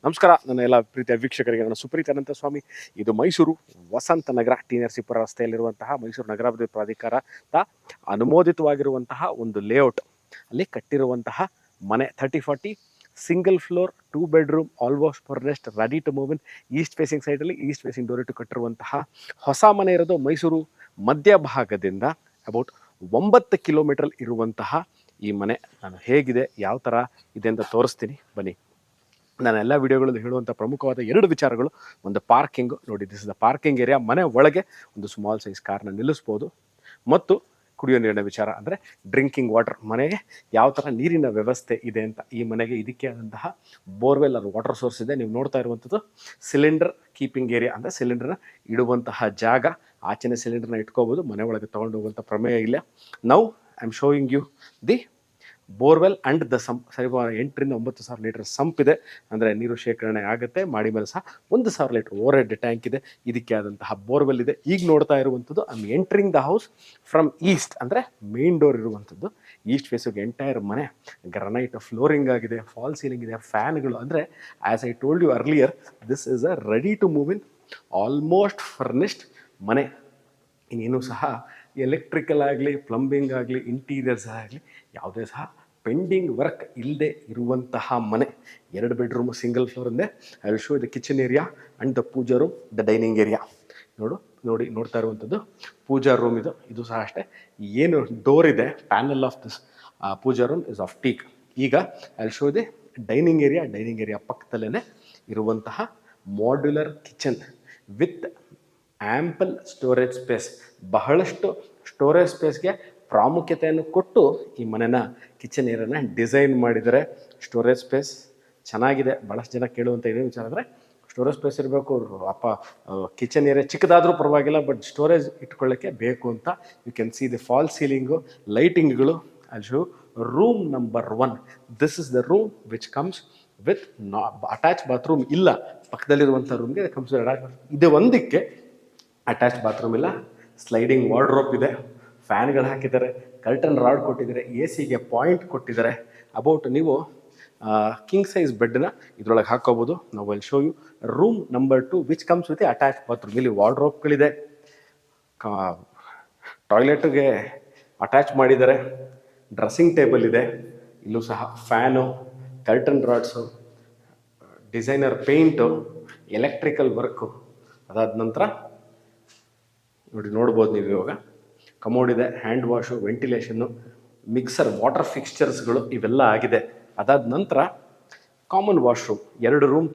ನಮಸ್ಕಾರ ನನ್ನ ಎಲ್ಲ ಪ್ರೀತಿಯ ವೀಕ್ಷಕರಿಗೆ. ನನ್ನ ಸುಪ್ರೀತ ಅನಂತ ಸ್ವಾಮಿ. ಇದು ಮೈಸೂರು ವಸಂತ ನಗರ ಟಿ ನರಸೀಪುರ ರಸ್ತೆಯಲ್ಲಿರುವಂತಹ ಮೈಸೂರು ನಗರಾಭಿವೃದ್ಧಿ ಪ್ರಾಧಿಕಾರದ ಅನುಮೋದಿತವಾಗಿರುವಂತಹ ಒಂದು ಲೇಔಟ್ ಅಲ್ಲಿ ಕಟ್ಟಿರುವಂತಹ ಮನೆ 30-40 single floor 2 bedroom almost furnished ready to move in east facing ಸೈಡಲ್ಲಿ ಈಸ್ಟ್ ಫೇಸಿಂಗ್ ಡೋರ್ ಇಟ್ಟು ಕಟ್ಟಿರುವಂತಹ ಹೊಸ ಮನೆ ಇರೋದು ಮೈಸೂರು ಮಧ್ಯಭಾಗದಿಂದ ಅಬೌಟ್ 9 ಕಿಲೋಮೀಟರ್ ಇರುವಂತಹ ಈ ಮನೆ ನಾನು ಹೇಗಿದೆ ಯಾವ ಥರ ಇದೆ ಅಂತ ತೋರಿಸ್ತೀನಿ ಬನ್ನಿ. ನಾನು ಎಲ್ಲ ವಿಡಿಯೋಗಳಲ್ಲಿ ಹೇಳುವಂಥ ಪ್ರಮುಖವಾದ 2 ವಿಚಾರಗಳು. ಒಂದು ಪಾರ್ಕಿಂಗು ನೋಡಿ, this is the parking area. ಮನೆ ಒಳಗೆ ಒಂದು ಸ್ಮಾಲ್ ಸೈಜ್ ಕಾರ್ನ ನಿಲ್ಲಿಸ್ಬೋದು. ಮತ್ತು ಕುಡಿಯೋ ನೀರಿನ ವಿಚಾರ ಅಂದರೆ ಡ್ರಿಂಕಿಂಗ್ ವಾಟರ್, ಮನೆಗೆ ಯಾವ ಥರ ನೀರಿನ ವ್ಯವಸ್ಥೆ ಇದೆ ಅಂತ. ಈ ಮನೆಗೆ ಇದಕ್ಕೆ ಆದಂತಹ ಬೋರ್ವೆಲ್ ಅದು ವಾಟರ್ ಸೋರ್ಸ್ ಇದೆ. ನೀವು ನೋಡ್ತಾ ಇರುವಂಥದ್ದು ಸಿಲಿಂಡರ್ ಕೀಪಿಂಗ್ ಏರಿಯಾ, ಅಂದರೆ ಸಿಲಿಂಡರ್ನ ಇಡುವಂತಹ ಜಾಗ. ಆಚೆನೇ ಸಿಲಿಂಡರ್ನ ಇಟ್ಕೋಬೋದು, ಮನೆ ಒಳಗೆ ತೊಗೊಂಡು ಹೋಗುವಂಥ ಪ್ರಮೇಯ ಇಲ್ಲ. Now I am showing you the borewell and the sump. ಸರಿ, 8 ರಿಂದ 9,000 ಲೀಟರ್ ಸಂಪ್ ಇದೆ, ಅಂದರೆ ನೀರು ಶೇಖರಣೆ ಆಗುತ್ತೆ. ಮಾಡಿ ಮೇಲೆ ಸಹ 1,000 ಲೀಟರ್ ಓವರ್ ಹೆಡ್ ಟ್ಯಾಂಕ್ ಇದೆ. ಇದಕ್ಕೆ ಆದಂತಹ ಬೋರ್ವೆಲ್ ಇದೆ. ಈಗ ನೋಡ್ತಾ ಇರುವಂಥದ್ದು I am entering the house from east, ಅಂದರೆ ಮೇನ್ ಡೋರ್ ಇರುವಂಥದ್ದು. ಈಸ್ಟ್ ಫೇಸಿಗೆ ಎಂಟೈರ್ ಮನೆ ಗ್ರನೈಟ್ ಫ್ಲೋರಿಂಗ್ ಆಗಿದೆ, ಫಾಲ್ ಸೀಲಿಂಗ್ ಇದೆ, ಫ್ಯಾನ್ಗಳು. ಅಂದರೆ as I told you earlier, this is a ready to move in almost furnished ಮನೆ. ಇನ್ನೇನು ಸಹ ಎಲೆಕ್ಟ್ರಿಕಲ್ ಆಗಲಿ, ಪ್ಲಂಬಿಂಗ್ ಆಗಲಿ, ಇಂಟೀರಿಯರ್ಸ್ ಆಗಲಿ ಯಾವುದೇ ಸಹ ಪೆಂಡಿಂಗ್ ವರ್ಕ್ ಇಲ್ಲದೆ ಇರುವಂತಹ ಮನೆ. 2 ಬೆಡ್ರೂಮ್ ಸಿಂಗಲ್ ಫ್ಲೋರ್ ಇದೆ. I will show the kitchen area and the pooja room, the dining area. ನೋಡ್ತಾ ಇರುವಂಥದ್ದು ಪೂಜಾ ರೂಮ್. ಇದು ಸಹ ಅಷ್ಟೇ. ಏನು ಡೋರ್ ಇದೆ, panel of this puja room is of teak. ಈಗ I will show the dining area. Dining area ಪಕ್ಕದಲ್ಲೇ ಇರುವಂತಹ modular kitchen with ample storage space. ಬಹಳಷ್ಟು ಸ್ಟೋರೇಜ್ ಸ್ಪೇಸ್ಗೆ ಪ್ರಾಮುಖ್ಯತೆಯನ್ನು ಕೊಟ್ಟು ಈ ಮನೆನ ಕಿಚನ್ ಏರಿಯಾನ ಡಿಸೈನ್ ಮಾಡಿದರೆ. ಸ್ಟೋರೇಜ್ ಸ್ಪೇಸ್ ಚೆನ್ನಾಗಿದೆ. ಭಾಳಷ್ಟು ಜನ ಕೇಳುವಂಥ ಏನೇ ವಿಚಾರ ಅಂದರೆ ಸ್ಟೋರೇಜ್ ಸ್ಪೇಸ್ ಇರಬೇಕು ಅಪ್ಪ, ಕಿಚನ್ ಏರಿಯಾ ಚಿಕ್ಕದಾದರೂ ಪರವಾಗಿಲ್ಲ, ಬಟ್ ಸ್ಟೋರೇಜ್ ಇಟ್ಕೊಳ್ಳೋಕ್ಕೆ ಬೇಕು ಅಂತ. You can see the fall ceiling, ಲೈಟಿಂಗ್ಗಳು. ಅಲ್ಲಿ show room number 1. This is the room which comes with attach bathroom ಇಲ್ಲ. ಪಕ್ಕದಲ್ಲಿರುವಂಥ ರೂಮ್ಗೆ ಕಮ್ಸ್ ಅಟ್ಯಾಚ್. ಇದು ಒಂದಕ್ಕೆ ಅಟ್ಯಾಚ್ ಬಾತ್ರೂಮ್ ಇಲ್ಲ. ಸ್ಲೈಡಿಂಗ್ ವಾರ್ಡ್ರೋಬ್ ಇದೆ, ಫ್ಯಾನ್ಗಳು ಹಾಕಿದ್ದಾರೆ, ಕರ್ಟನ್ ರಾಡ್ ಕೊಟ್ಟಿದ್ದಾರೆ, ಎ ಸಿಗೆ ಪಾಯಿಂಟ್ ಕೊಟ್ಟಿದ್ದಾರೆ. ಅಬೌಟ್ ನೀವು ಕಿಂಗ್ ಸೈಜ್ ಬೆಡ್ನ ಇದ್ರೊಳಗೆ ಹಾಕೋಬೋದು. ನಾವು ಅಲ್ಲಿ show you room number 2 which comes with attach bathroom. ಇಲ್ಲಿ ವಾರ್ಡ್ರೋಬ್ಗಳಿದೆ, ಟಾಯ್ಲೆಟ್ಗೆ ಅಟ್ಯಾಚ್ ಮಾಡಿದ್ದಾರೆ, ಡ್ರೆಸ್ಸಿಂಗ್ ಟೇಬಲ್ ಇದೆ. ಇಲ್ಲೂ ಸಹ fan, curtain rods, designer paint, electrical work. ಅದಾದ ನಂತರ ನೋಡ್ಬೋದು ನೀವು ಇವಾಗ ಕಮೋಡ್ ಇದೆ, ಹ್ಯಾಂಡ್ ವಾಶು, ವೆಂಟಿಲೇಷನ್ನು, ಮಿಕ್ಸರ್, ವಾಟರ್ ಫಿಕ್ಸ್ಚರ್ಸ್ಗಳು ಇವೆಲ್ಲ ಆಗಿದೆ. ಅದಾದ ನಂತರ ಕಾಮನ್ ವಾಶ್ರೂಮ್, 2 ರೂಮ್